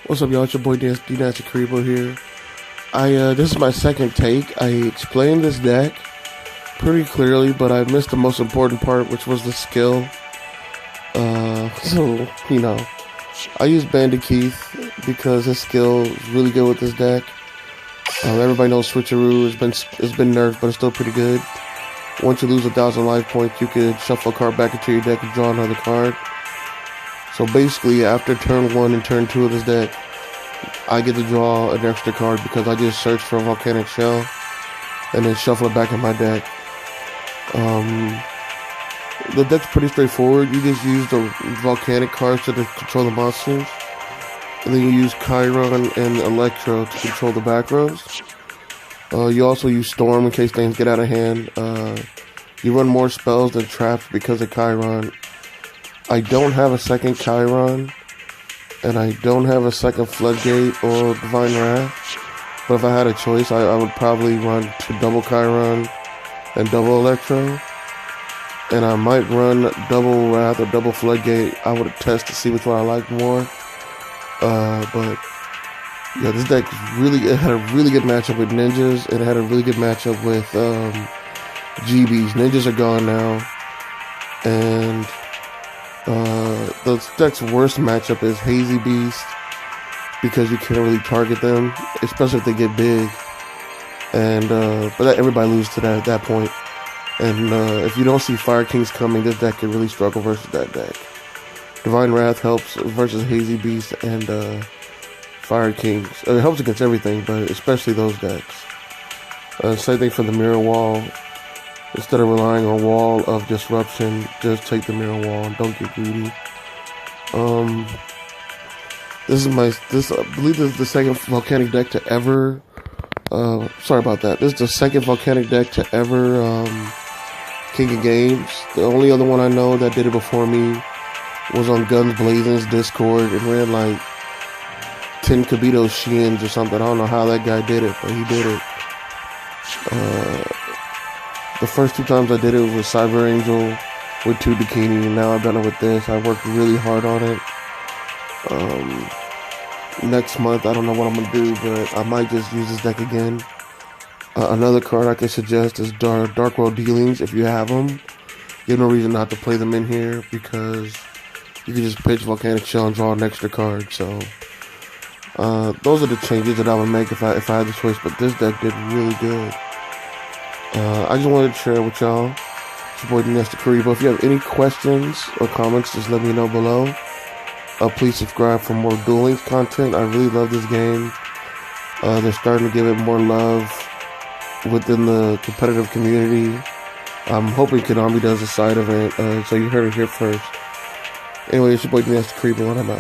What's up, y'all? It's your boy D Nasty Karibo here. This is my second take. I explained this deck pretty clearly, but I missed the most important part, which was the skill. I use Bandit Keith because his skill is really good with this deck. Everybody knows Switcheroo has been nerfed, but it's still pretty good. Once you lose 1,000 life points, you could shuffle a card back into your deck and draw another card. So basically, after turn 1 and turn 2 of this deck, I get to draw an extra card because I just search for a Volcanic Shell and then shuffle it back in my deck. The deck's pretty straightforward. You just use the Volcanic cards to control the monsters, and then you use Chiron and Electro to control the back rows. You also use Storm in case things get out of hand. You run more spells than traps because of Chiron. I don't have a second Chiron, and I don't have a second Floodgate or Divine Wrath. But if I had a choice, I would probably run to double Chiron and double Electro. And I might run double Wrath or double Floodgate. I would test to see which one I like more. But yeah, this deck had a really good matchup with Ninjas, and it had a really good matchup with GBs. Ninjas are gone now, and the deck's worst matchup is Hazy Beast because you can't really target them, especially if they get big. And but everybody loses to that at that point. And if you don't see Fire Kings coming, this deck can really struggle versus that deck. Divine Wrath helps versus Hazy Beast and Fire Kings. It helps against everything, but especially those decks. Same thing for the Mirror Wall. Instead of relying on Wall of Disruption, just take the Mirror Wall and don't get greedy. I believe this is the second Volcanic deck to ever. Sorry about that. This is the second Volcanic deck to ever King of Games. The only other one I know that did it before me was on Guns Blazing's Discord and ran like 10 Kabito Shiens or something. I don't know how that guy did it, but he did it. The first 2 times I did it was with Cyber Angel with 2 Bikini, and now I've done it with this. I worked really hard on it. Next month, I don't know what I'm going to do, but I might just use this deck again. Another card I can suggest is Dark World Dealings, if you have them. You have no reason not to play them in here, because you can just pitch Volcanic Shell and draw an extra card. So those are the changes that I would make if I had the choice, but this deck did really good. I just wanted to share it with y'all. It's your boy D Nasty Karibo. If you have any questions or comments, just let me know below. Please subscribe for more Duel Links content. I really love this game. They're starting to give it more love within the competitive community. I'm hoping Konami does a side event, so you heard it here first. Anyway, it's your boy D Nasty Karibo, and I'm out.